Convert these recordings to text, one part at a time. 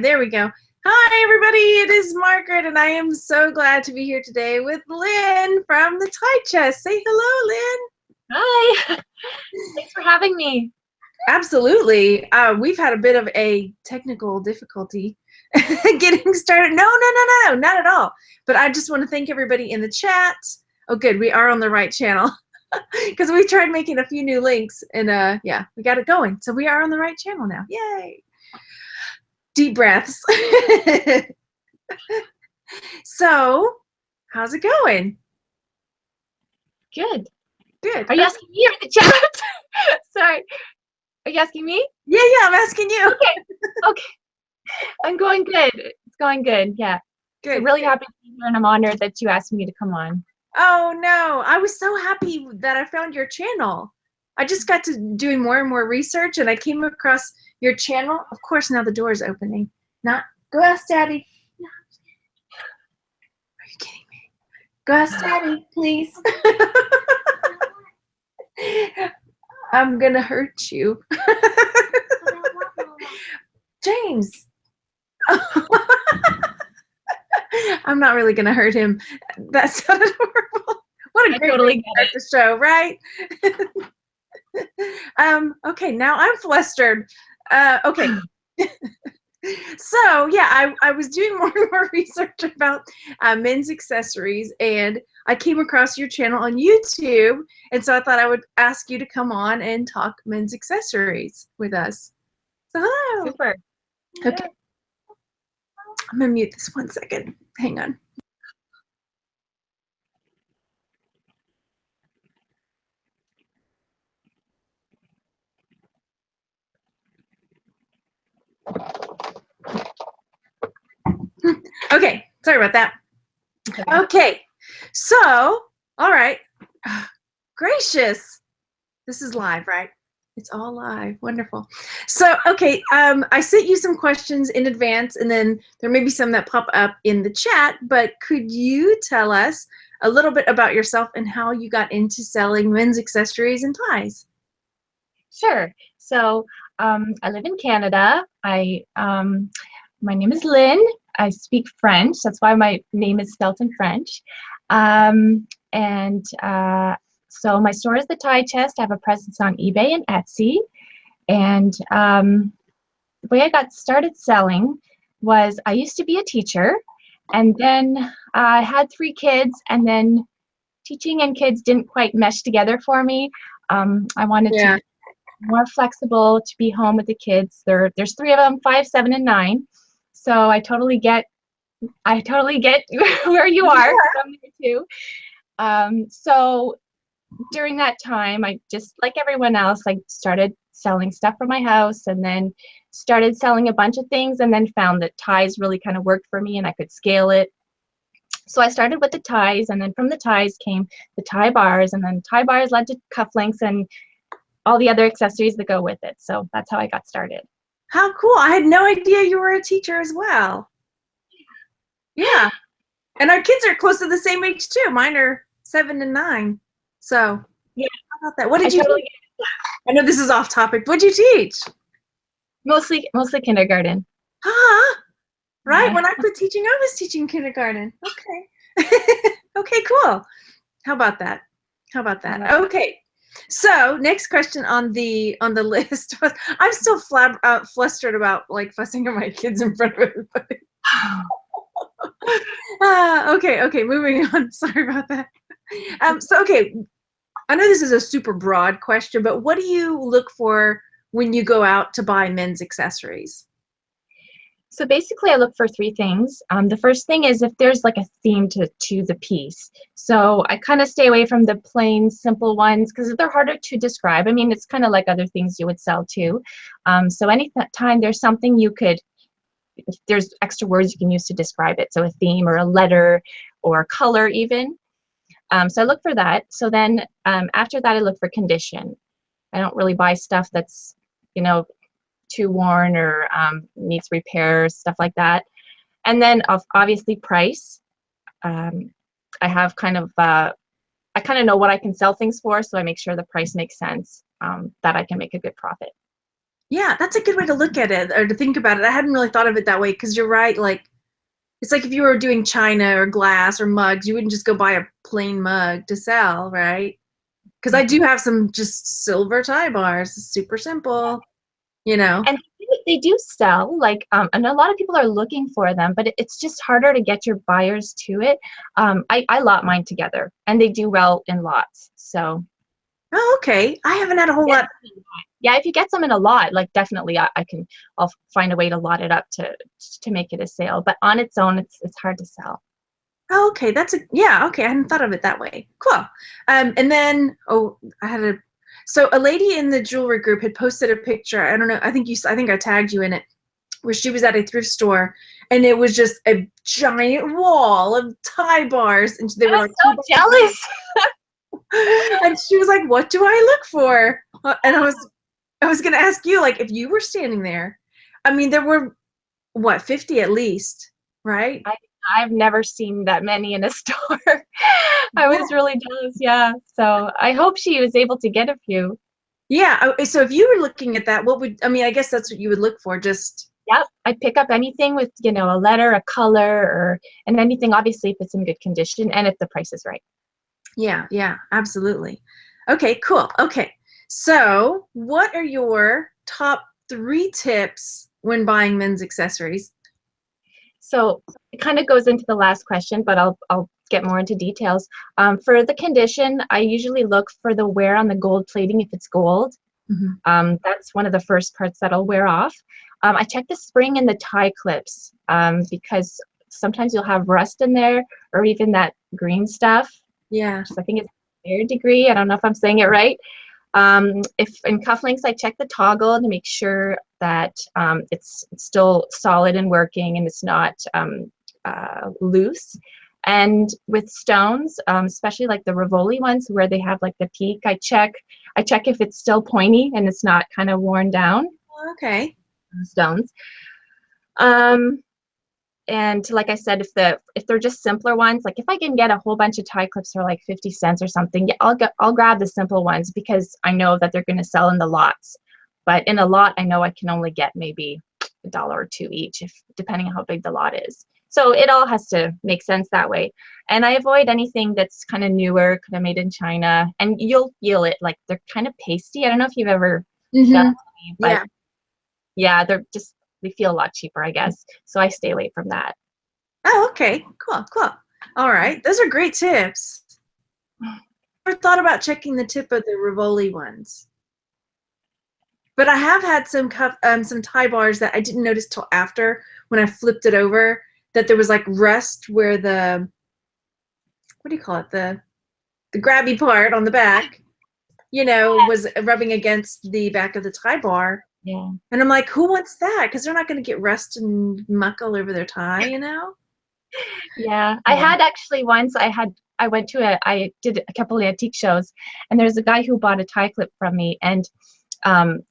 There we go. Hi, everybody. It is Margaret, and I am so glad to be here today with Lynn from the Tie Chest. Say hello, Lynn. Hi. Thanks for having me. Absolutely. We've had a bit of a technical difficulty getting started. No, not at all. But I just want to thank everybody in the chat. Oh, good. We are on the right channel because we tried making a few new links, and yeah, we got it going. So we are on the right channel now. Yay. Deep breaths. So, how's it going? Good. Good. Are you asking me or the chat? Sorry. Are you asking me? Yeah, I'm asking you. Okay. I'm going good. It's going good. Yeah. Good. I'm really happy to be here, and I'm honored that you asked me to come on. Oh no, I was so happy that I found your channel. I just got to doing more and more research, and I came across your channel. Of course, now the door is opening. Not go ask Daddy. No. Are you kidding me? Go ask Daddy, please. I'm gonna hurt you. James. I'm not really gonna hurt him. That sounded horrible. What a great way to start the show, right? Okay, now I'm flustered. Okay. So yeah, I was doing more and more research about men's accessories, and I came across your channel on YouTube, and so I thought I would ask you to come on and talk men's accessories with us. So hello. Super. Okay. I'm gonna mute this 1 second. Hang on. Okay, sorry about that. Okay, so, all right. Gracious. This is live, right? It's all live. Wonderful. So, okay, I sent you some questions in advance, and then there may be some that pop up in the chat, but could you tell us a little bit about yourself and how you got into selling men's accessories and ties? Sure. So I live in Canada. My name is Lynn. I speak French. That's why my name is spelled in French. So my store is the Tie Chest. I have a presence on eBay and Etsy. And the way I got started selling was I used to be a teacher, and then I had 3 kids, and then teaching and kids didn't quite mesh together for me. I wanted to be more flexible, to be home with the kids. There's 3 of them, 5, 7, and 9. So I totally get where you are. I'm there too. So during that time, I just, like everyone else, I started selling stuff from my house, and then started selling a bunch of things, and then found that ties really kind of worked for me and I could scale it. So I started with the ties, and then from the ties came the tie bars, and then tie bars led to cufflinks and all the other accessories that go with it. So that's how I got started. How cool. I had no idea you were a teacher as well. Yeah. And our kids are close to the same age too. Mine are 7 and 9. So yeah, how about that? What did you teach? I know this is off topic. What did you teach? Mostly kindergarten. Right? Yeah. When I quit teaching, I was teaching kindergarten. Okay. Okay, cool. How about that? Okay. So next question on the list was, I'm still flustered about like fussing at my kids in front of everybody. Okay, moving on. Sorry about that. So okay, I know this is a super broad question, but what do you look for when you go out to buy men's accessories? So basically I look for 3 things. The first thing is if there's like a theme to the piece. So I kind of stay away from the plain, simple ones because they're harder to describe. I mean, it's kind of like other things you would sell too. So anytime there's something if there's extra words you can use to describe it. So a theme or a letter or color even. So I look for that. So then after that, I look for condition. I don't really buy stuff that's, too worn or needs repairs, stuff like that. And then obviously price. I kind of know what I can sell things for, so I make sure the price makes sense, that I can make a good profit. Yeah, that's a good way to look at it or to think about it. I hadn't really thought of it that way because you're right. Like, it's like if you were doing china or glass or mugs, you wouldn't just go buy a plain mug to sell, right? Because I do have some just silver tie bars, super simple, you know. And they do sell, like, and a lot of people are looking for them, but it's just harder to get your buyers to it. I lot mine together, and they do well in lots. So Oh, okay. I haven't had a whole yeah, lot. yeah, if you get some in a lot, like definitely I'll find a way to lot it up to make it a sale. But on its own, it's hard to sell. Oh, okay, that's a yeah. Okay, I hadn't thought of it that way. Cool. And then so a lady in the jewelry group had posted a picture. I don't know. I think I tagged you in it, where she was at a thrift store, and it was just a giant wall of tie bars, and they were I'm like, so jealous. and she was like, "What do I look for?" And I was gonna ask you, like, if you were standing there. I mean, there were what, 50 at least, right? I've never seen that many in a store. I Yeah. was really jealous, yeah. So I hope she was able to get a few. Yeah. So if you were looking at that, what would I mean? I guess that's what you would look for. Just Yep, I pick up anything with, a letter, a color, and anything, obviously, if it's in good condition and if the price is right. yeah, yeah, absolutely. Okay, cool. Okay, so what are your top 3 tips when buying men's accessories? So it kind of goes into the last question, but I'll get more into details. For the condition, I usually look for the wear on the gold plating if it's gold. Mhm. That's one of the first parts that'll wear off. I check the spring and the tie clips because sometimes you'll have rust in there or even that green stuff. Yeah. I think it's a third degree. I don't know if I'm saying it right. If in cufflinks, I check the toggle to make sure that it's still solid and working and it's not loose. And with stones, especially like the Rivoli ones where they have like the peak, I check if it's still pointy and it's not kind of worn down. Okay. Stones. Um, and like I said, if they're just simpler ones, like if I can get a whole bunch of tie clips for like 50 cents or something, yeah, I'll grab the simple ones because I know that they're going to sell in the lots. But in a lot, I know I can only get maybe $1 or two each, if depending on how big the lot is. So it all has to make sense that way. And I avoid anything that's kind of newer, kind of made in China. And you'll feel it, like they're kind of pasty. I don't know if you've ever felt Mm-hmm. me, but Yeah. yeah, they feel a lot cheaper, I guess. So I stay away from that. Oh, okay. Cool. Cool. All right. Those are great tips. Never thought about checking the tip of the Rivoli ones, but I have had some tie bars that I didn't notice till after when I flipped it over that there was like rust where the what do you call it, the grabby part on the back, was rubbing against the back of the tie bar. Yeah. And I'm like, who wants that? Because they're not going to get rust and muck all over their tie. Yeah, I Yeah. had actually once I did a couple of antique shows, and there's a guy who bought a tie clip from me, and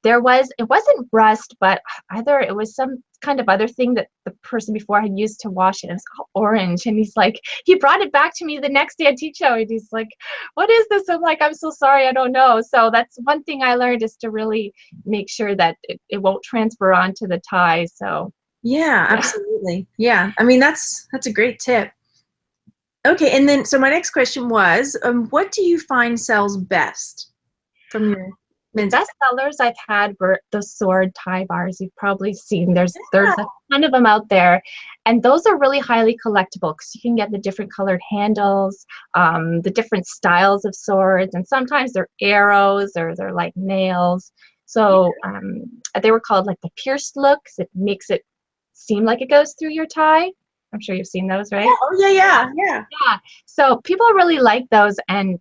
it wasn't rust, but either it was some kind of other thing that the person before had used to wash it. It was called orange, and he brought it back to me the next antique show, and he's like, "What is this?" I'm like, "I'm so sorry, I don't know." So that's one thing I learned, is to really make sure that it won't transfer onto the tie. So Yeah, yeah. absolutely. Yeah. I mean, that's a great tip. Okay, and then so my next question was, what do you find sells best from your The men's? best sellers I've had were the sword tie bars. You've probably seen. There's a ton of them out there, and those are really highly collectible because you can get the different colored handles, the different styles of swords, and sometimes they're arrows or they're like nails. So they were called like the pierced looks. It makes it seem like it goes through your tie. I'm sure you've seen those, Yeah. right? Oh, yeah, yeah, yeah. Yeah. So people really like those, and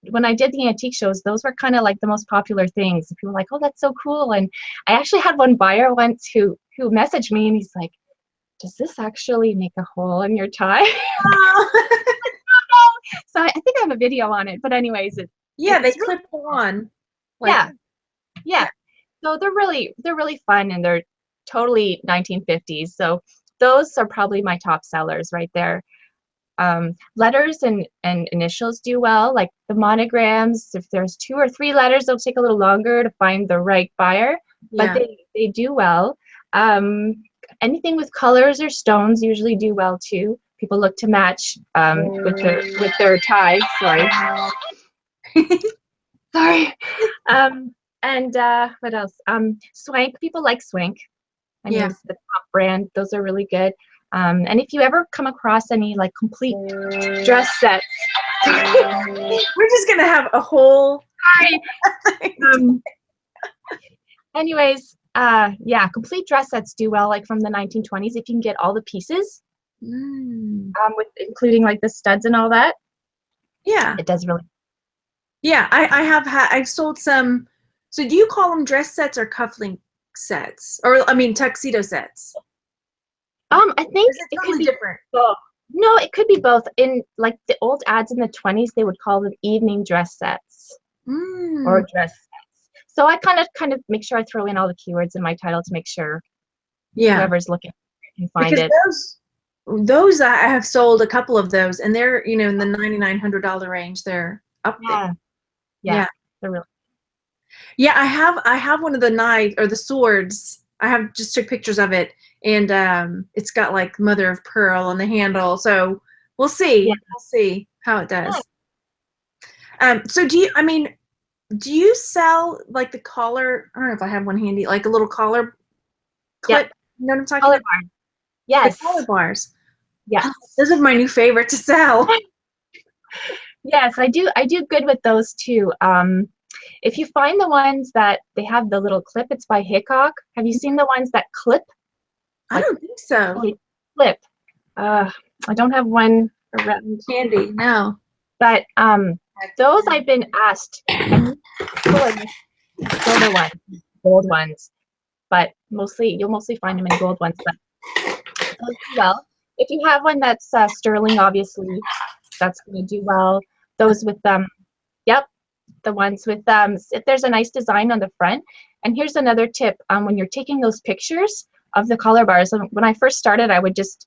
when I did the antique shows, those were kind of like the most popular things. People were like, "Oh, that's so cool!" And I actually had one buyer once who messaged me, and he's like, "Does this actually make a hole in your tie?" Oh. So I think I have a video on it. But anyways, Yeah, they it's really, clip on. Like, yeah, yeah. So they're really fun, and they're totally 1950s. So those are probably my top sellers right there. Letters and initials do well, like the monograms. If there's 2 or 3 letters, it'll take a little longer to find the right buyer. but Yeah. they do well. Um, Anything with colors or stones usually do well too. People look to match with their ties. Sorry. Sorry. And what else? Swank. People like Swank. I mean, Yeah. it's the top brand. Those are really good. And if you ever come across any like complete dress sets, We're just gonna have a whole. sorry. Anyways, yeah, complete dress sets do well, like from the 1920s. If you can get all the pieces, with including like the studs and all that, Yeah. it does really. Yeah. I've sold some. So do you call them dress sets or cufflink sets, or I mean tuxedo sets? I think Is it it could totally be different? both. No, it could be both. In like the old ads in the 20s, they would call them evening dress sets or dress sets. So I kind of make sure I throw in all the keywords in my title to make sure Yeah. whoever's looking can find Because it. those I have sold a couple of those, and they're in the $9,900 range. They're up there. Yeah, they're really. Yeah, I have one of the knives or the swords. I have just took pictures of it, and it's got like mother of pearl on the handle. So we'll see. Yeah. We'll see how it does. So do you sell like the collar? I don't know if I have one handy, like a little collar clip. Yep. You know what I'm talking Collar about? bar. Yes. The collar bars. Yes. Those are my new favorite to sell. Yes, I do good with those too. If you find the ones that they have the little clip, it's by Hickok. Have you seen the ones that clip? I don't think so. Really clip. I don't have one around Handy, no. but those I've been asked, and silver ones, gold ones, but you'll mostly find them in gold ones. But those do well. If you have one that's sterling, obviously, that's going to do well. Those with yep, the ones with if there's a nice design on the front. And here's another tip: when you're taking those pictures of the collar bars, when I first started, I would just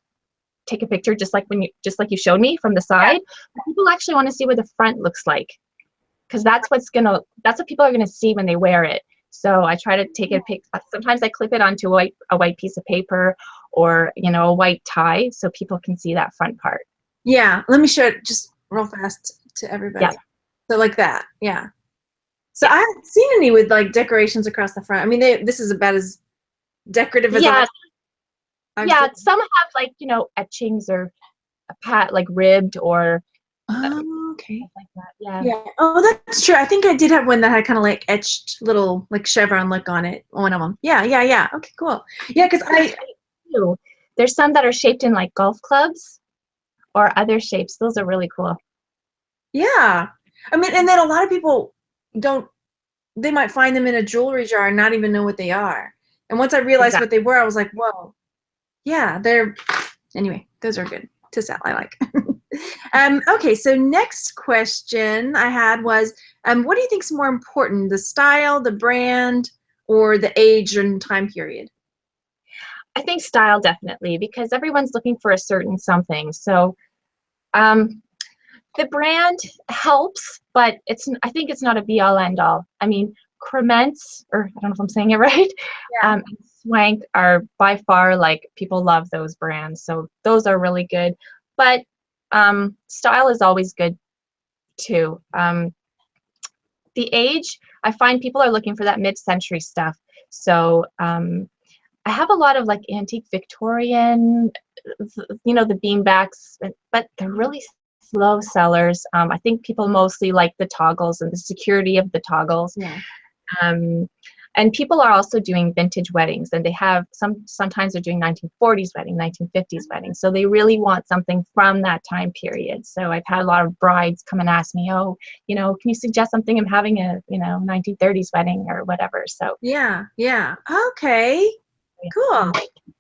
take a picture just like you showed me from the side. But people actually want to see what the front looks like, because that's what people are gonna see when they wear it. So I try to take a pic. Sometimes I clip it onto a white piece of paper or a white tie so people can see that front part. Yeah, let me show it just real fast to everybody. Yeah. So like that, yeah. So I haven't seen any with like decorations across the front. I mean, this is about as decorative as I've Yeah, seen. some have like etchings or a pat like ribbed or Oh, okay. like that. Yeah. Yeah. Oh, that's true. I think I did have one that had kind of like etched little like chevron look on it. One of them. Yeah, yeah, yeah. Okay, cool. Yeah, because there's some that are shaped in like golf clubs or other shapes. Those are really cool. Yeah. I mean, and then a lot of people they might find them in a jewelry jar and not even know what they are. And once I realized what they were, I was like, whoa. Yeah, anyway, those are good to sell. I like. Okay, so next question I had was, what do you think is more important, the style, the brand, or the age and time period? I think style definitely, because everyone's looking for a certain something. So the brand helps, but I think it's not a be all end all. I mean, Crements, or I don't know if I'm saying it right, Yeah. and Swank are by far, like, people love those brands. So those are really good. But style is always good too. The age, I find people are looking for that mid-century stuff. So I have a lot of like antique Victorian, the beanbacks, but they're really slow sellers. I think people mostly like the toggles and the security of the toggles. Yeah. And people are also doing vintage weddings, and they have sometimes they're doing 1940s wedding, 1950s wedding. So they really want something from that time period. So I've had a lot of brides come and ask me, oh, can you suggest something? I'm having a 1930s wedding or whatever. So Yeah. Yeah. Okay. Cool.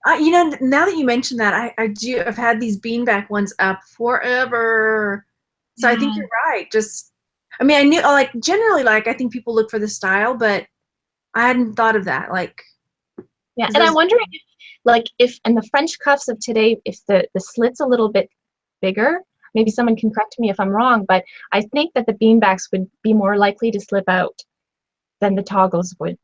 Now that you mentioned that, I've had these beanbag ones up forever. So I think you're right. I mean, I knew generally I think people look for the style, but I hadn't thought of that. Yeah, and I'm wondering if in the French cuffs of today, if the slit's a little bit bigger, maybe someone can correct me if I'm wrong, but I think that the beanbacks would be more likely to slip out than the toggles would.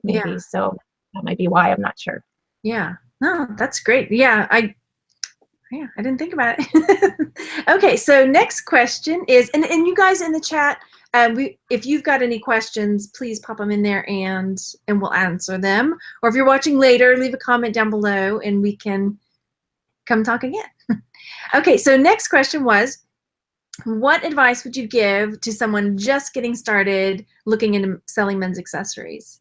maybe. So that might be why, I'm not sure. Yeah. No, that's great. Yeah, I didn't think about it. Okay, so next question is, and you guys in the chat, if you've got any questions, please pop them in there and we'll answer them. Or if you're watching later, leave a comment down below and we can come talk again. Okay, so next question was, what advice would you give to someone just getting started looking into selling men's accessories?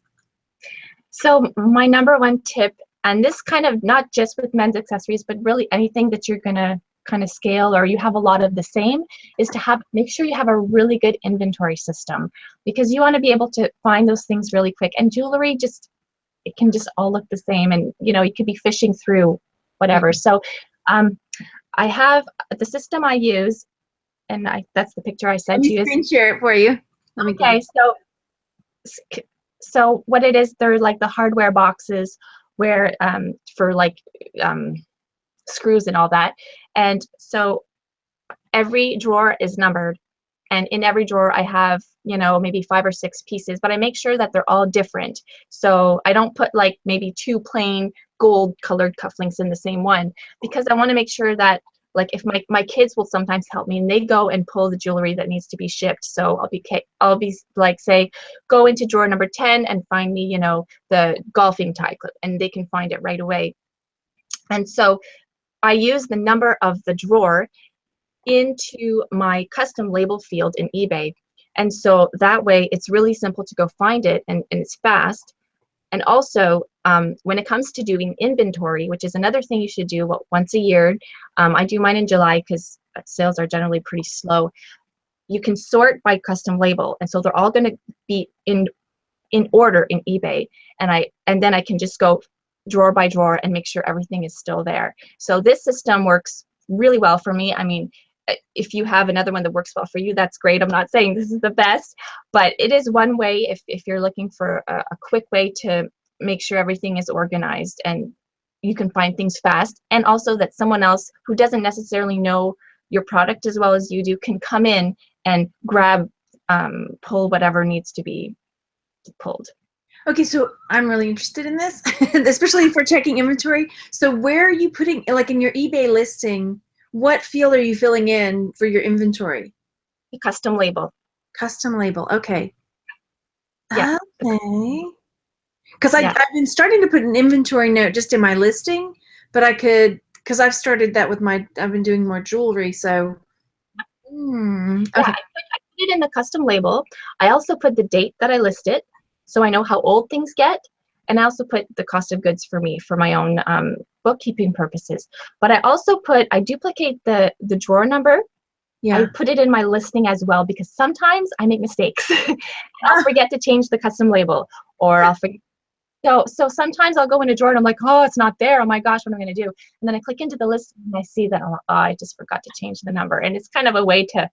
So my number one tip, and this kind of not just with men's accessories, but really anything that you're gonna kind of scale or you have a lot of the same, is to make sure you have a really good inventory system, because you want to be able to find those things really quick. And jewelry, it can just all look the same, and you could be fishing through whatever. So I have the system I use, and that's the picture I sent you. Let me screen share it for you. Let me Okay, so what it is, they're like the hardware boxes where for like screws and all that. And so every drawer is numbered, and in every drawer I have maybe 5 or 6 pieces, but I make sure that they're all different. So I don't put like maybe 2 plain gold colored cufflinks in the same one, because I want to make sure that, like, if my kids will sometimes help me and they go and pull the jewelry that needs to be shipped. So I'll be like, say, go into drawer number 10 and find me, the golfing tie clip, and they can find it right away. And so I use the number of the drawer into my custom label field in eBay. And so that way it's really simple to go find it, and it's fast. And also, when it comes to doing inventory, which is another thing you should do once a year, I do mine in July because sales are generally pretty slow. You can sort by custom label, and so they're all going to be in order in eBay, and then I can just go drawer by drawer and make sure everything is still there. So this system works really well for me. I mean, if you have another one that works well for you, that's great. I'm not saying this is the best, but it is one way if you're looking for a quick way to make sure everything is organized and you can find things fast, and also that someone else who doesn't necessarily know your product as well as you do can come in and grab, pull whatever needs to be pulled. Okay, so I'm really interested in this, especially for checking inventory. So where are you putting, like in your eBay listing, what field are you filling in for your inventory? A custom label. Custom label, okay. Yeah. Okay. Because I've been starting to put an inventory note just in my listing, but I could, because I've started that with I've been doing more jewelry, so. Okay. Yeah, I put it in the custom label. I also put the date that I listed, so I know how old things get. And I also put the cost of goods for me, for my own bookkeeping purposes. But I duplicate the drawer number. Yeah. I put it in my listing as well, because sometimes I make mistakes. I'll forget to change the custom label, or I'll forget. So sometimes I'll go in a drawer and I'm like, oh, it's not there. Oh my gosh, what am I going to do? And then I click into the list and I see that, oh, I just forgot to change the number. And it's kind of a way to,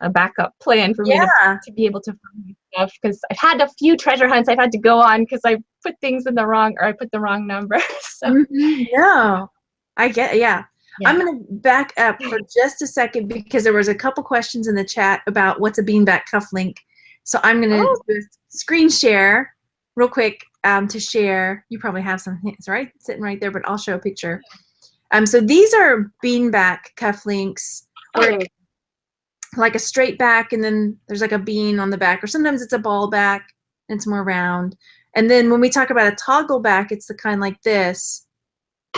a backup plan for me to be able to find stuff, because I've had a few treasure hunts I've had to go on because I put things in I put the wrong number. So no, I get, yeah. I'm going to back up for just a second, because there was a couple questions in the chat about what's a beanbag cufflink. So I'm going to do a screen share real quick to share. You probably have some hints, right? Sitting right there, but I'll show a picture. So these are beanbag cufflinks, where like a straight back, and then there's like a bean on the back, or sometimes it's a ball back and it's more round. And then when we talk about a toggle back, it's the kind like this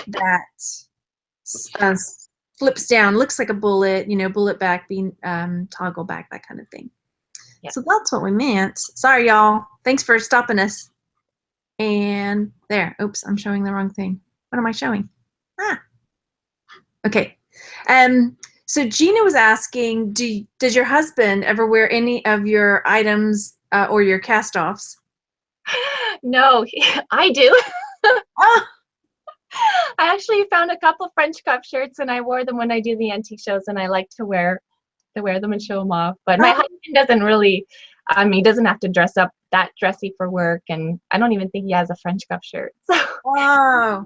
that flips down, looks like a bullet, bullet back, bean, toggle back, that kind of thing. Yeah. So that's what we meant. Sorry, y'all. Thanks for stopping us. And there. Oops, I'm showing the wrong thing. What am I showing? Okay. So Gina was asking, does your husband ever wear any of your items or your cast-offs? No, I do. Oh. I actually found a couple French cuff shirts, and I wore them when I do the antique shows, and I like to wear them and show them off. But my husband doesn't really, he doesn't have to dress up that dressy for work, and I don't even think he has a French cuff shirt. So. Wow.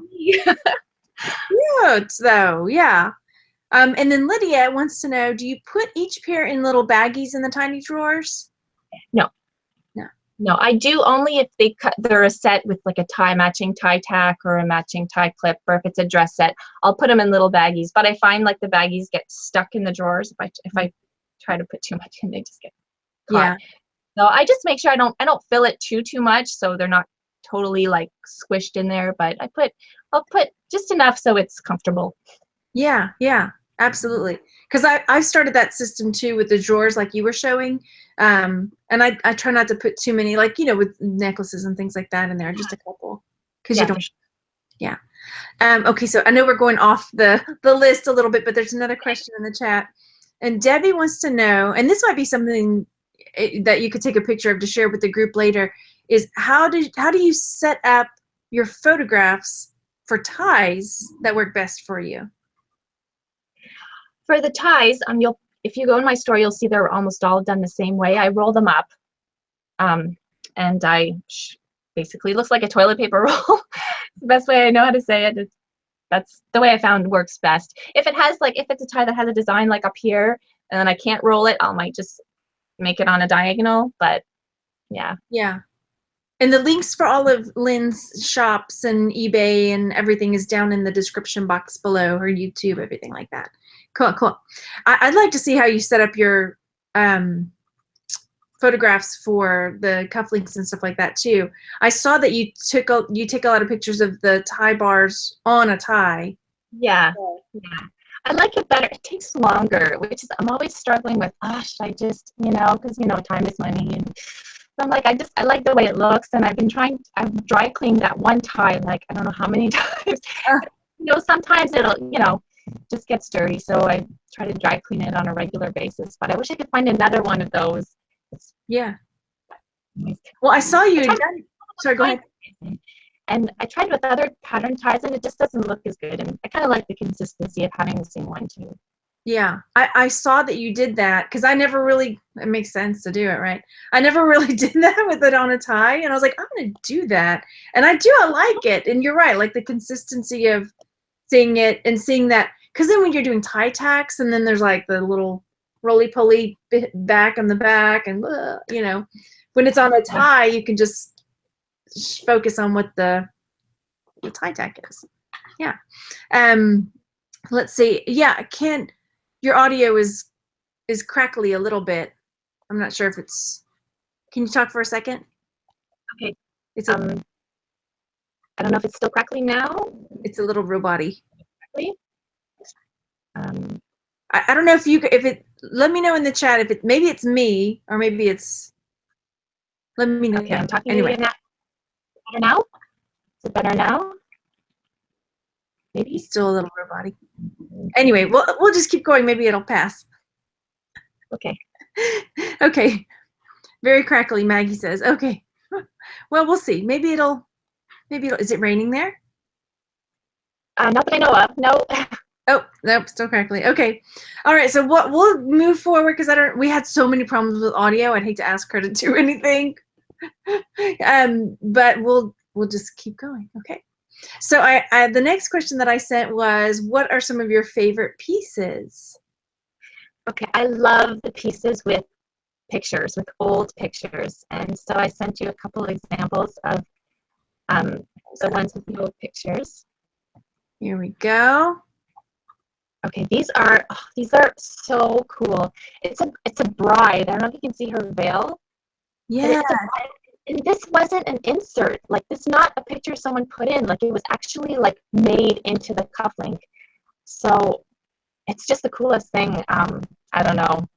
Cute, though, yeah. And then Lydia wants to know, do you put each pair in little baggies in the tiny drawers? No. No. No, I do only if they're a set with like a matching tie tack or a matching tie clip, or if it's a dress set, I'll put them in little baggies. But I find like the baggies get stuck in the drawers if I try to put too much in, they just get caught. Yeah. So I just make sure I don't fill it too much so they're not totally like squished in there. But I'll put just enough so it's comfortable. Yeah, yeah, absolutely. Because I started that system too with the drawers like you were showing. And I try not to put too many, like, you know, with necklaces and things like that in there, just a couple. Because Yeah, you don't, yeah. Okay, so I know we're going off the list a little bit, but there's another question in the chat. And Debbie wants to know, and this might be something that you could take a picture of to share with the group later, is how do you set up your photographs for ties that work best for you? For the ties, if you go in my store, you'll see they're almost all done the same way. I roll them up, and basically looks like a toilet paper roll. The best way I know how to say it. That's the way I found works best. If it's a tie that has a design like up here, and then I can't roll it, I might just make it on a diagonal. But yeah. Yeah. And the links for all of Lynn's shops and eBay and everything is down in the description box below, her YouTube, everything like that. Cool, cool. I'd like to see how you set up your photographs for the cufflinks and stuff like that too. I saw that you take a lot of pictures of the tie bars on a tie. Yeah. Yeah. I like it better. It takes longer, which is I'm always struggling with. Oh, should I just, because time is money, and so I'm like, I like the way it looks, and I've dry cleaned that one tie like I don't know how many times. Sometimes it'll just gets dirty, so I try to dry clean it on a regular basis. But I wish I could find another one of those. Yeah. Well, I saw you. Sorry, go ahead. And I tried with other pattern ties, and it just doesn't look as good. And I kind of like the consistency of having the same one too. Yeah, I saw that you did that because I never really, it makes sense to do it, right? I never really did that with it on a tie, and I was like, I'm going to do that. And I like it. And you're right, like the consistency of seeing it and seeing that, because then when you're doing tie tacks and then there's like the little roly-poly back on the back, and when it's on a tie, you can just focus on what the tie tack is. Yeah. Let's see. Yeah, your audio is crackly a little bit. I'm not sure if it's. Can you talk for a second? Okay. It's I don't know if it's still crackly now. It's a little robot-y. I don't know if it. Let me know in the chat if maybe it's me or maybe it's. Let me know. Okay, I'm talking anyway. to you better now. Is it better now? Maybe still a little robot-y. Anyway, we'll just keep going. Maybe it'll pass. Okay. Okay. Very crackly, Maggie says. Okay. Well, we'll see. Maybe it'll. Is it raining there? Not that I know of. No. Oh, nope, still crackly. Okay. All right, so we'll move forward because we had so many problems with audio. I'd hate to ask her to do anything. But we'll just keep going. Okay. So the next question that I sent was, what are some of your favorite pieces? Okay, I love the pieces with pictures, with old pictures. And so I sent you a couple of examples of the ones with the old pictures. Here we go. Okay, these are so cool. It's a bride. I don't know if you can see her veil. Yeah. And this wasn't an insert. Like, this is not a picture someone put in. Like, it was actually like made into the cufflink. So it's just the coolest thing. I don't know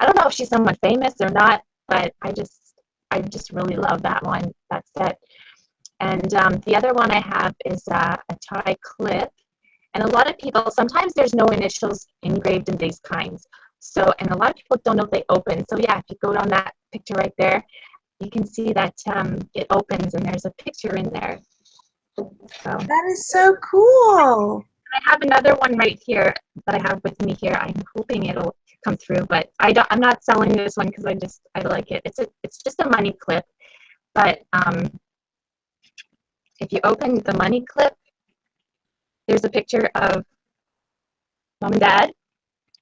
if she's someone famous or not, but I just really love that one, that set. And the other one I have is a tie clip. And a lot of people, sometimes there's no initials engraved in these kinds. So, and a lot of people don't know if they open. So yeah, if you go on that picture right there, you can see that it opens and there's a picture in there. So, that is so cool. I have another one right here that I have with me here. I'm hoping it'll come through, but I'm not selling this one because I like it. It's just a money clip, but if you open the money clip, there's a picture of mom and dad.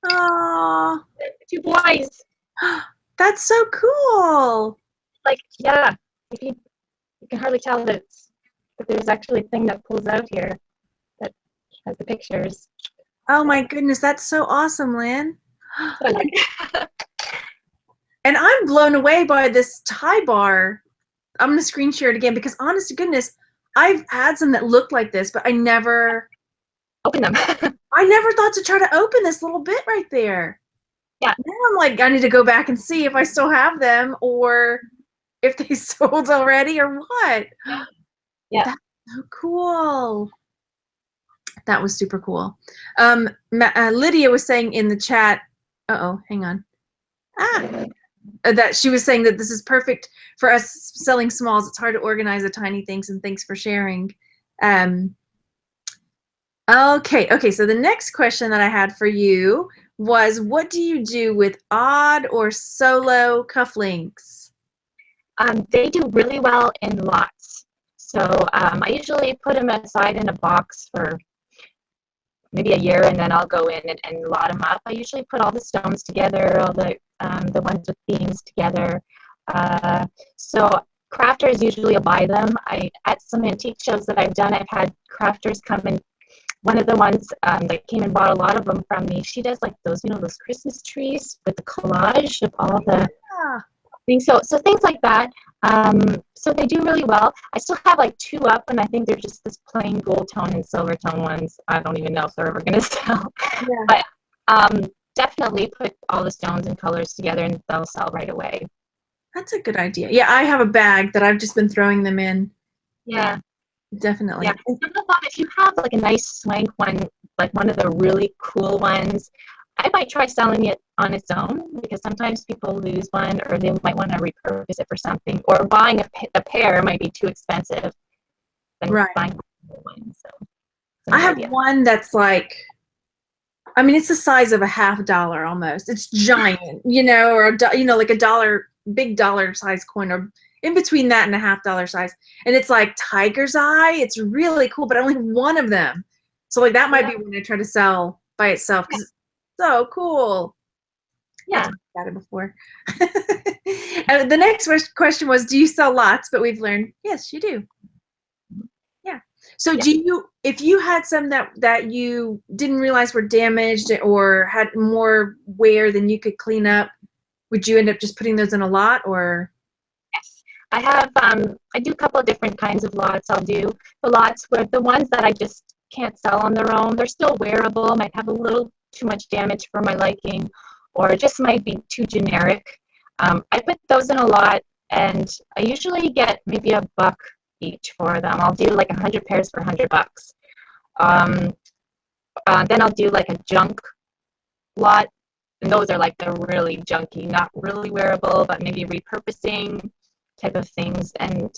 Aww. 2 boys. That's so cool. like, yeah, if you can hardly tell that there's actually a thing that pulls out here that has the pictures. Oh my goodness, that's so awesome, Lynn. So I like. And I'm blown away by this tie bar. I'm gonna screen share it again because honest to goodness, I've had some that looked like this, but I never Open them. thought to try to open this little bit right there. Yeah. Now I'm like, I need to go back and see if I still have them or if they sold already or what. Yeah. That's so cool. That was super cool. Lydia was saying in the chat, hang on. That she was saying that this is perfect for us selling smalls. It's hard to organize the tiny things, and thanks for sharing. Okay, so the next question that I had for you was, what do you do with odd or solo cufflinks? They do really well in lots. So I usually put them aside in a box for maybe a year, and then I'll go in and lot them up. I usually put all the stones together, all the ones with themes together. So crafters usually will buy them. At some antique shows that I've done, I've had crafters come in. One of the ones that came and bought a lot of them from me, she does like those, those Christmas trees with the collage of all the things. So things like that. So they do really well. I still have like 2 up, and I think they're just this plain gold tone and silver tone ones. I don't even know if they're ever going to sell. Yeah. But definitely put all the stones and colors together, and they'll sell right away. That's a good idea. Yeah, I have a bag that I've just been throwing them in. Yeah. Definitely. Yeah. Some of them, if you have like a nice swank one, like one of the really cool ones, I might try selling it on its own, because sometimes people lose one, or they might want to repurpose it for something, or buying a pair might be too expensive than buying one. So I have one that's like, I mean, it's the size of a $50 almost. It's giant, or like a dollar, big dollar size coin, or in between that and a $50 size. And it's like tiger's eye. It's really cool, but I only have one of them. So like that might be when I try to sell by itself, because it's so cool. Yeah. I've got it before. The next question was, do you sell lots? But we've learned, yes, you do. Yeah. So if you had some that you didn't realize were damaged or had more wear than you could clean up, would you end up just putting those in a lot, or? Yes. I have, I do a couple of different kinds of lots. I'll do the lots where the ones that I just can't sell on their own, they're still wearable, might have a little too much damage for my liking, or just might be too generic. I put those in a lot, and I usually get maybe $1 each for them. I'll do like 100 pairs for $100. Then I'll do like a junk lot, and those are like the really junky, not really wearable, but maybe repurposing type of things. And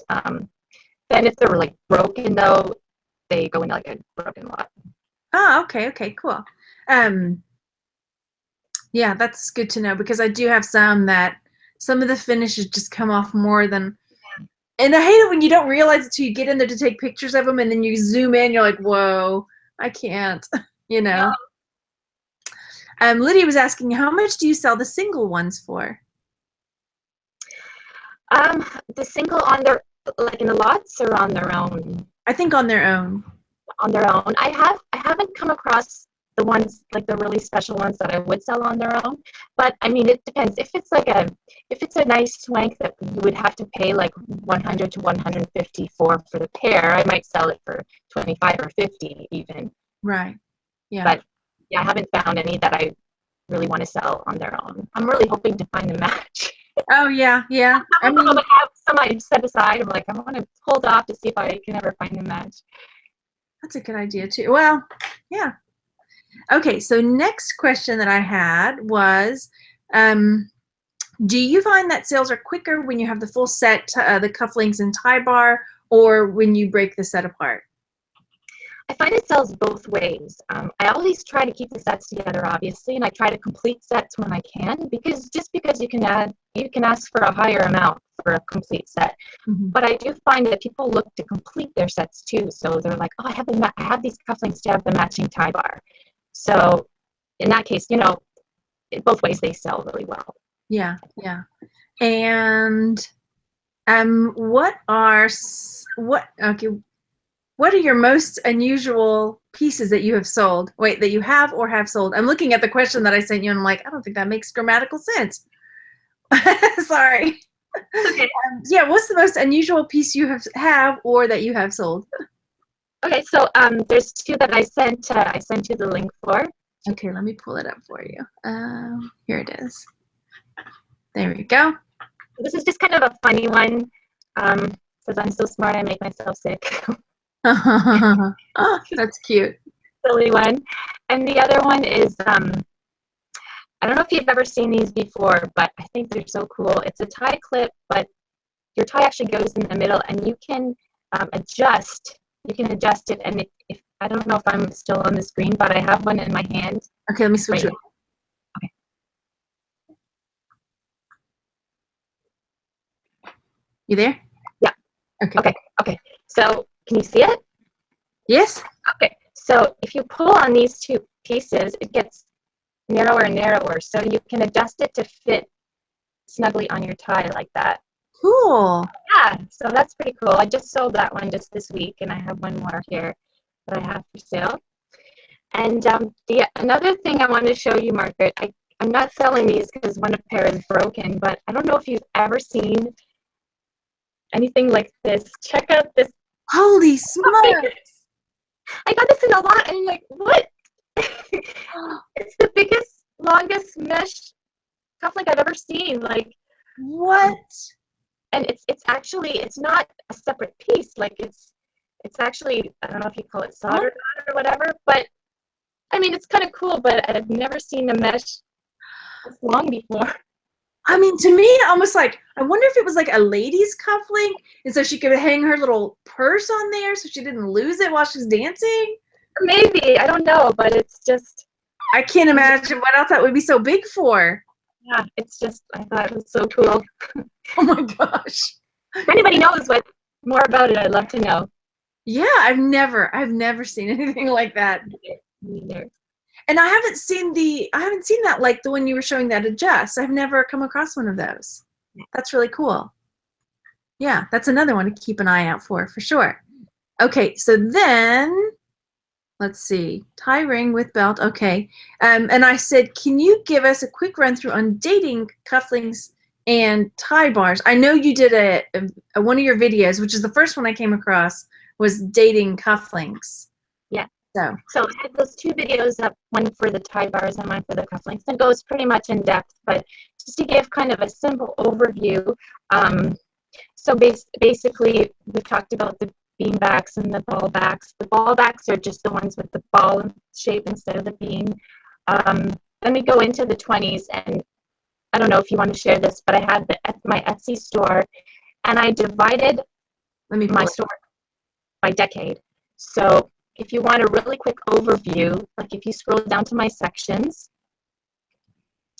then if they're like broken though, they go into like a broken lot. Oh, okay, cool. Yeah, that's good to know, because I do have some of the finishes just come off more than. And I hate it when you don't realize it till you get in there to take pictures of them, and then you zoom in, you're like, whoa, I can't, Yeah. Lydia was asking, how much do you sell the single ones for? The single on their, like in the lots, or on their own? I think on their own. On their own. I haven't come across the ones, like the really special ones that I would sell on their own. But I mean, it depends. If it's a nice swank that you would have to pay like 100 to 150 for the pair, I might sell it for 25 or 50 even. Right. Yeah. But yeah, I haven't found any that I really want to sell on their own. I'm really hoping to find a match. Oh yeah. I mean, I have some I set aside. I'm like, I want to hold off to see if I can ever find a match. That's a good idea too. Well, yeah. Okay, so next question that I had was, do you find that sales are quicker when you have the full set, the cufflinks and tie bar, or when you break the set apart? I find it sells both ways. I always try to keep the sets together, obviously, and I try to complete sets when I can, because you can ask for a higher amount for a complete set. Mm-hmm. But I do find that people look to complete their sets too. So they're like, oh, I have these cufflinks to have the matching tie bar. So in that case, both ways they sell really well. Yeah. And What are your most unusual pieces that you have sold? Wait, that you have or have sold? I'm looking at the question that I sent you, and I'm like, I don't think that makes grammatical sense. Sorry. Okay. Yeah, what's the most unusual piece you have or that you have sold? Okay, so there's two that I sent you the link for. Okay, let me pull it up for you. Here it is. There we go. This is just kind of a funny one. Says I'm so smart I make myself sick. Oh, that's cute. Silly one. And the other one is I don't know if you've ever seen these before, but I think they're so cool. It's a tie clip, but your tie actually goes in the middle, and you can adjust. You can adjust it, and if I don't know if I'm still on the screen, but I have one in my hand. Okay, let me switch right it. Okay. You there? Yeah. Okay. Okay. So can you see it? Yes? Okay. So if you pull on these two pieces, it gets narrower and narrower. So you can adjust it to fit snugly on your tie like that. Cool. Yeah, so that's pretty cool. I just sold that one just this week, and I have one more here that I have for sale. And another thing I wanted to show you, Margaret, I'm not selling these because one pair is broken, but I don't know if you've ever seen anything like this. Check out this. Holy smokes. I got this in a lot, and I'm like, what? It's the biggest, longest mesh cufflink I've ever seen. Like, What? and it's not a separate piece. Like it's actually, I don't know if you call it soldered on or whatever, but I mean, it's kind of cool, but I've never seen a mesh this long before. I mean, to me, almost like, I wonder if it was like a lady's cufflink, and so she could hang her little purse on there so she didn't lose it while she's dancing. Maybe, I don't know, but it's just. I can't imagine what else that would be so big for. Yeah, it's just, I thought it was so cool. Oh my gosh. If anybody knows more about it, I'd love to know. Yeah, I've never seen anything like that. Me neither. And I haven't seen that, like the one you were showing that adjust. I've never come across one of those. That's really cool. Yeah, that's another one to keep an eye out for sure. Okay, so then let's see, tie ring with belt. Okay, and I said, can you give us a quick run through on dating cufflinks and tie bars? I know you did a one of your videos, which is the first one I came across, was dating cufflinks. Yeah. So I had those two videos up, one for the tie bars and one for the cufflinks. It goes pretty much in depth, but just to give kind of a simple overview. So basically, we've talked about the beanbacks and the ball backs. The ball backs are just the ones with the ball shape instead of the bean. Then we go into the 20s, and I don't know if you want to share this, but I had my Etsy store, and I divided my store by decade. So if you want a really quick overview, like if you scroll down to my sections,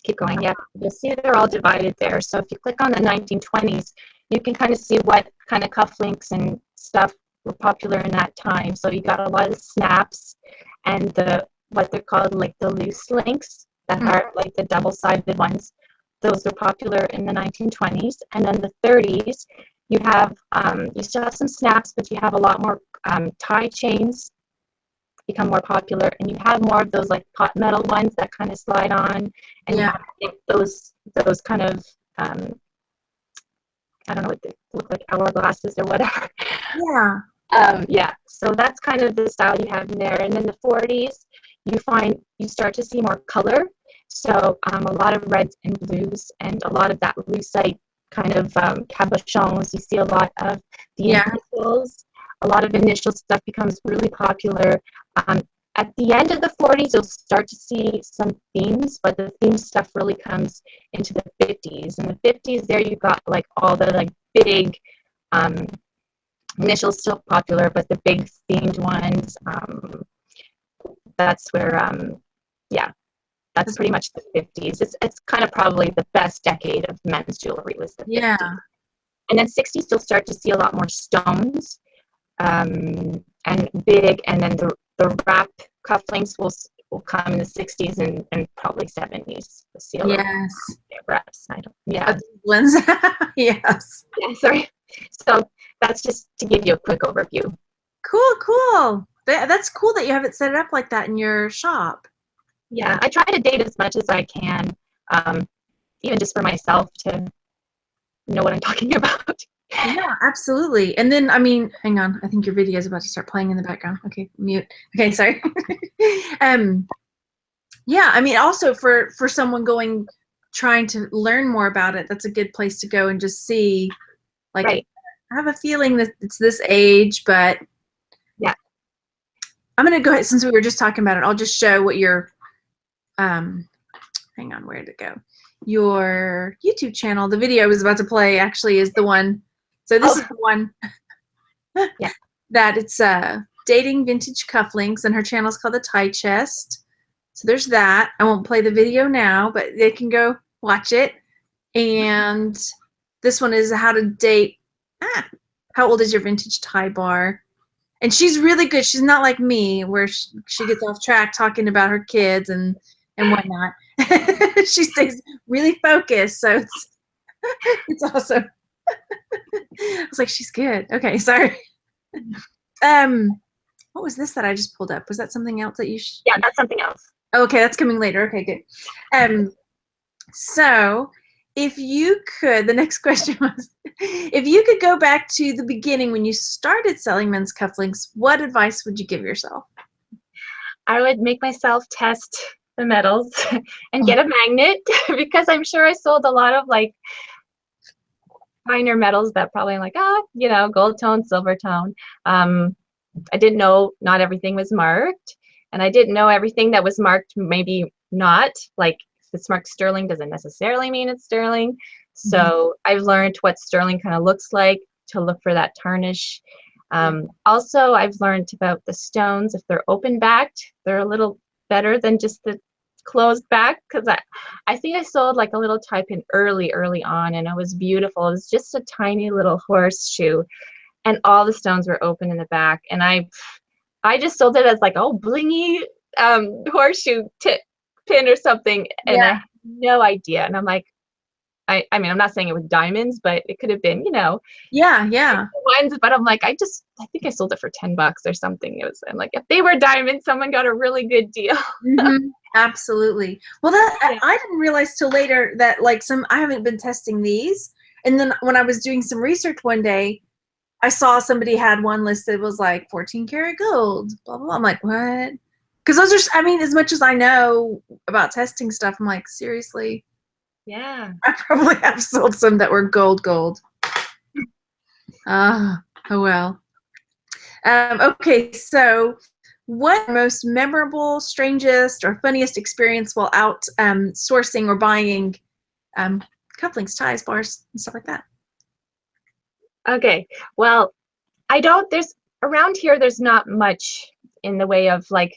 keep going, yeah, you'll see they're all divided there. So if you click on the 1920s, you can kind of see what kind of cufflinks and stuff were popular in that time. So you got a lot of snaps and what they're called like the loose links that are like the double-sided ones. Those were popular in the 1920s. And then the 30s, you still have some snaps, but you have a lot more tie chains become more popular, and you have more of those like pot metal ones that kind of slide on, and you have those kind of I don't know what they look like, hourglasses or whatever. Yeah. So that's kind of the style you have in there. And in the 40s, you start to see more color. So a lot of reds and blues, and a lot of that lucite kind of cabochons. You see a lot of the initials. A lot of initial stuff becomes really popular. At the end of the 40s, you'll start to see some themes, but the theme stuff really comes into the 50s. In the 50s, there you got like all the like big initials still popular, but the big themed ones. That's where, that's pretty much the 50s. It's kind of probably the best decade of men's jewelry was the 50s. And then 60s, you'll start to see a lot more stones. And big, and then the wrap cufflinks will will come in the 60s and probably 70s. The seal of Yes. reps. Yeah. Lynn's. Yes. Yeah, sorry. So that's just to give you a quick overview. Cool. That's cool that you have it set up like that in your shop. Yeah, I try to date as much as I can, even just for myself to know what I'm talking about. Yeah, absolutely. And then, I mean, hang on. I think your video is about to start playing in the background. Okay, mute. Okay, sorry. Yeah, I mean, also for someone trying to learn more about it, that's a good place to go and just see. Like, right. I have a feeling that it's this age, but yeah, I'm gonna go ahead, since we were just talking about it. I'll just show what your hang on, where did it go? Your YouTube channel. The video I was about to play actually is the one. So this is the one. Yeah. That it's dating vintage cufflinks, and her channel is called The Tie Chest. So there's that. I won't play the video now, but they can go watch it. And this one is how to date. How old is your vintage tie bar? And she's really good. She's not like me, where she gets off track talking about her kids and whatnot. She stays really focused, so it's awesome. I was like, she's good. Okay, sorry. What was this that I just pulled up? Was that something else that you? Yeah, that's something else. Okay, that's coming later. Okay, good. So if you could, the next question was, if you could go back to the beginning when you started selling men's cufflinks, what advice would you give yourself? I would make myself test the metals and get a magnet because I'm sure I sold a lot of like finer metals that probably like, gold tone, silver tone. I didn't know not everything was marked, and I didn't know everything that was marked maybe not. Like if it's marked sterling doesn't necessarily mean it's sterling. So I've learned what sterling kind of looks like, to look for that tarnish. Also, I've learned about the stones. If they're open backed, they're a little better than just the closed back, because I think I sold like a little tie pin early on, and it was beautiful. It was just a tiny little horseshoe, and all the stones were open in the back, and I just sold it as like, oh, blingy horseshoe pin or something, and I had no idea. And I'm like, I mean, I'm not saying it was diamonds, but it could have been, Yeah. ones. But I'm like, I think I sold it for $10 or something. I'm like, if they were diamonds, someone got a really good deal. Absolutely. Well, I didn't realize till later that like I haven't been testing these, and then when I was doing some research one day, I saw somebody had one listed was like 14 karat gold, blah blah blah. I'm like, what? Because those are, I mean, as much as I know about testing stuff, I'm like, seriously. Yeah. I probably have sold some that were gold. Oh well. Okay, so what most memorable, strangest, or funniest experience while out sourcing or buying cufflinks, ties, bars, and stuff like that? Okay. Well, around here, there's not much in the way of like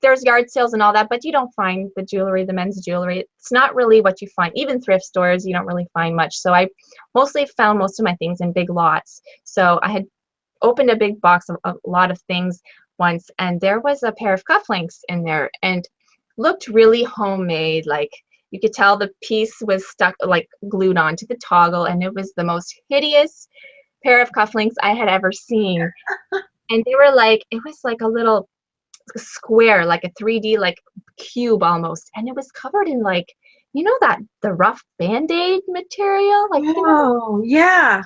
there's yard sales and all that, but you don't find the men's jewelry. It's not really what you find. Even thrift stores, you don't really find much. So I mostly found most of my things in big lots. So I had opened a big box of a lot of things once, and there was a pair of cufflinks in there, and looked really homemade. Like you could tell the piece was stuck, like glued onto the toggle, and it was the most hideous pair of cufflinks I had ever seen. And they were like, it was like a little square, like a 3D like cube almost, and it was covered in like, the rough Band-Aid material. Like, oh yeah.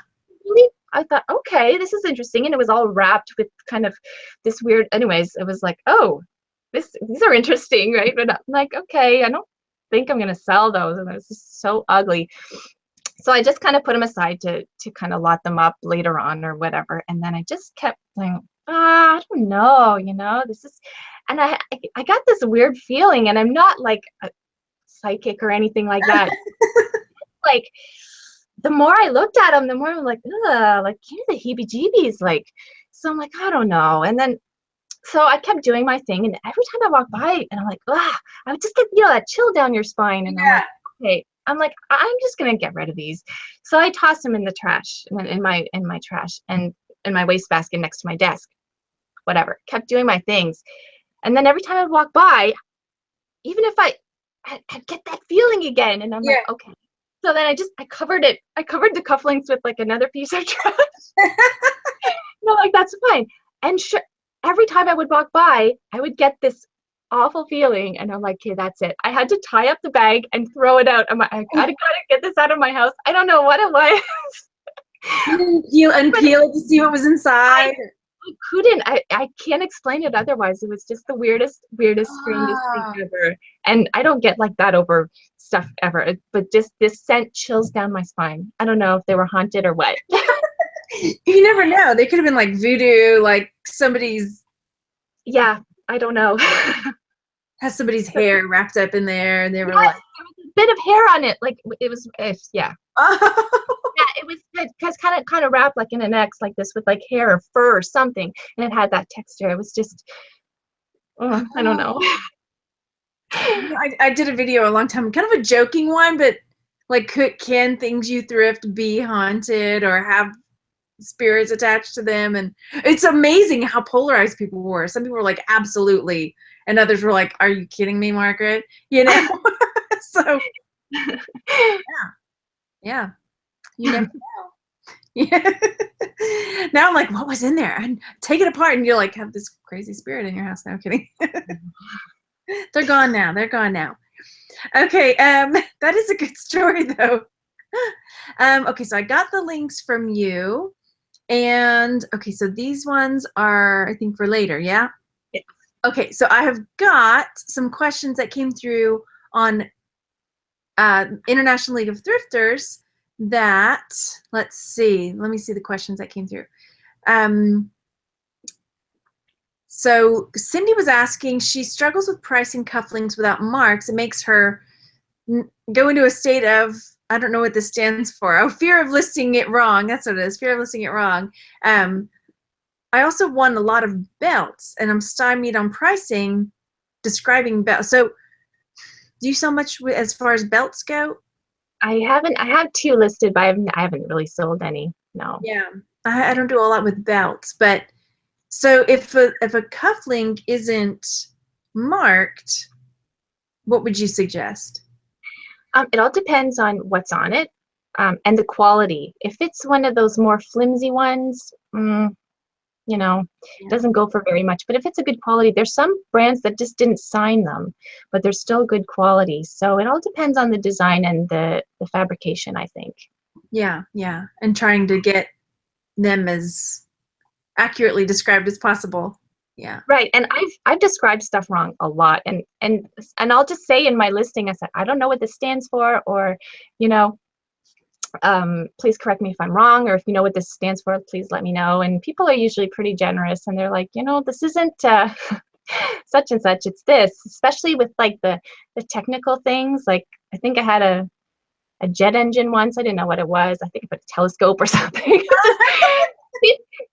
I thought, okay, this is interesting, and it was all wrapped with kind of this weird. Anyways, it was like, oh, these are interesting, right? But I'm like, okay, I don't think I'm gonna sell those, and it was just so ugly. So I just kind of put them aside to kind of lot them up later on or whatever. And then I just kept saying, I don't know, this is, and I got this weird feeling, and I'm not like a psychic or anything like that. Like the more I looked at them, the more I'm like, ugh, like give me the heebie-jeebies. Like, so I'm like, I don't know. And then so I kept doing my thing, and every time I walk by, and I'm like, ah, I would just get that chill down your spine, and I'm like, okay. I'm like, I'm just gonna get rid of these. So I tossed them in the trash, in my trash, and in my wastebasket next to my desk. Whatever. Kept doing my things. And then every time I walk by, even if I'd get that feeling again, and I'm like, okay. So then I covered it. I covered the cufflinks with like another piece of trash. No, like that's fine. And every time I would walk by, I would get this awful feeling, and I'm like, okay, that's it. I had to tie up the bag and throw it out. I'm like, I gotta get this out of my house. I don't know what it was. You unpeel it to see what was inside. I couldn't. I can't explain it otherwise. It was just the weirdest, strangest thing ever. And I don't get like that over stuff ever. But just this scent chills down my spine. I don't know if they were haunted or what. You never know. They could have been like voodoo, like somebody's. Yeah, I don't know. Has somebody's hair wrapped up in there, and they were like, there was a bit of hair on it. Like it was, yeah. Yeah, it was because kind of wrapped like in an X like this with like hair or fur or something, and it had that texture. It was just, I don't know. I did a video a long time, kind of a joking one, but like, can things you thrift be haunted or have spirits attached to them? And it's amazing how polarized people were. Some people were like, absolutely, and others were like, are you kidding me, Margaret? You know. So yeah. You never know. Yeah. Now I'm like, what was in there? And take it apart, and you're like, have this crazy spirit in your house. No, I'm kidding. They're gone now. Okay, that is a good story though. Okay, so I got the links from you, and okay, so these ones are, I think, for later. Yeah. Okay, so I have got some questions that came through on International League of Thrifters. That, let me see the questions that came through. So Cindy was asking, she struggles with pricing cufflinks without marks. It makes her go into a state of, I don't know what this stands for. Oh, fear of listing it wrong. That's what it is, fear of listing it wrong. I also won a lot of belts, and I'm stymied on pricing, describing belts. So do you sell much as far as belts go? I have 2 listed, but I haven't really sold any. No. Yeah, I don't do a lot with belts, but so if a cufflink isn't marked, what would you suggest? It all depends on what's on it, and the quality. If it's one of those more flimsy ones, you know, it doesn't go for very much. But if it's a good quality, there's some brands that just didn't sign them, but they're still good quality. So it all depends on the design and the fabrication, I think. Yeah, and trying to get them as accurately described as possible. Yeah. Right, and I've described stuff wrong a lot, and I'll just say in my listing, I said, I don't know what this stands for, or, you know, please correct me if I'm wrong, or if you know what this stands for, please let me know. And people are usually pretty generous, and they're like, you know, this isn't such and such, it's this. Especially with like the technical things. Like I think I had a jet engine once. I didn't know what it was. I think I put a telescope or something.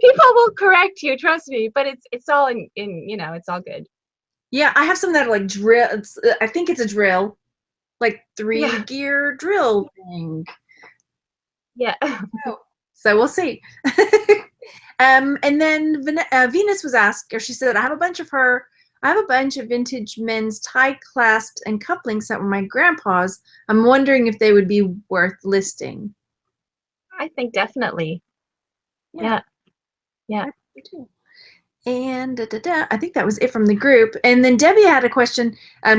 People will correct you, trust me. But it's all in you know, it's all good. Yeah, I have some that are like drill. I think it's a drill, like 3-gear drill thing. Yeah. So we'll see. And then Venus was asked, or she said, I have a bunch of vintage men's tie clasps and cufflinks that were my grandpa's. I'm wondering if they would be worth listing. I think definitely. Yeah. And I think that was it from the group. And then Debbie had a question,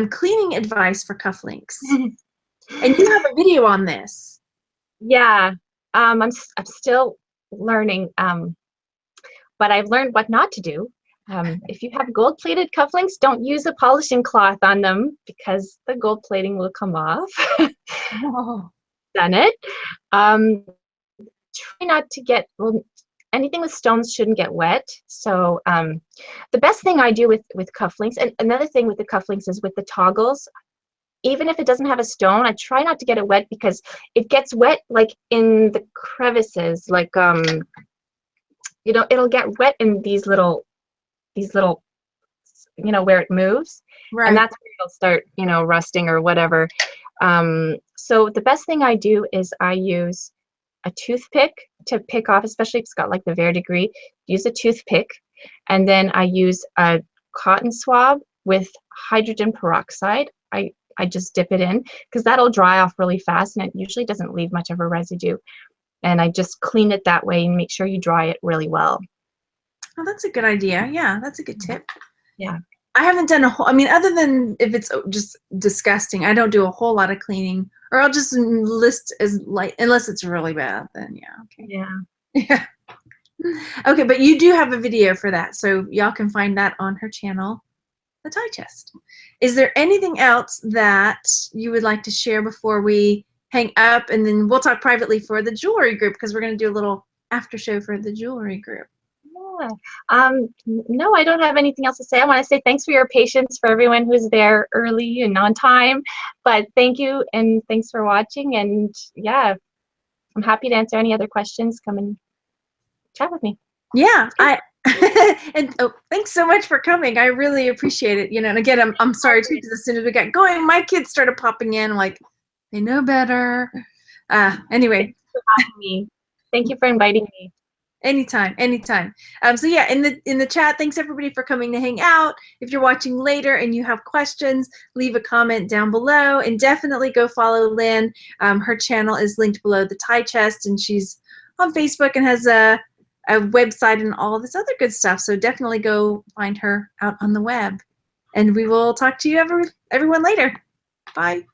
cleaning advice for cufflinks. And you have a video on this. Yeah. I'm still learning, but I've learned what not to do. If you have gold-plated cufflinks, don't use a polishing cloth on them because the gold plating will come off. Oh. Done it. Try not to get, well, anything with stones shouldn't get wet. So the best thing I do with cufflinks, and another thing with the cufflinks is with the toggles, even if it doesn't have a stone, I try not to get it wet because it gets wet like in the crevices, like you know, it'll get wet in these little, you know, where it moves. Right. And that's where it'll start, you know, rusting or whatever. So the best thing I do is I use a toothpick to pick off, especially if it's got like the verdigris, use a toothpick, and then I use a cotton swab with hydrogen peroxide. I just dip it in because that'll dry off really fast and it usually doesn't leave much of a residue. And I just clean it that way and make sure you dry it really well. Oh, that's a good idea. Yeah, that's a good tip. Yeah. I haven't done a whole, I mean, other than if it's just disgusting, I don't do a whole lot of cleaning, or I'll just list as light, unless it's really bad, then yeah, okay. Yeah. Yeah. Okay, but you do have a video for that, so y'all can find that on her channel, The Tie Chest. Is there anything else that you would like to share before we hang up, and then we'll talk privately for the jewelry group, because we're going to do a little after show for the jewelry group. Yeah. No, I don't have anything else to say. I want to say thanks for your patience for everyone who's there early and on time. But thank you and thanks for watching. And yeah, I'm happy to answer any other questions. Come and chat with me. Yeah, and oh, thanks so much for coming. I really appreciate it. You know, and again, I'm sorry too, because as soon as we got going, my kids started popping in. I'm like, they know better. Anyway. Thanks for having me. Thank you for inviting me. Anytime, anytime. So yeah, in the chat, thanks everybody for coming to hang out. If you're watching later and you have questions, leave a comment down below, and definitely go follow Lynn. Her channel is linked below, The Tie Chest, and she's on Facebook and has a website and all this other good stuff. So definitely go find her out on the web. And we will talk to you everyone later. Bye.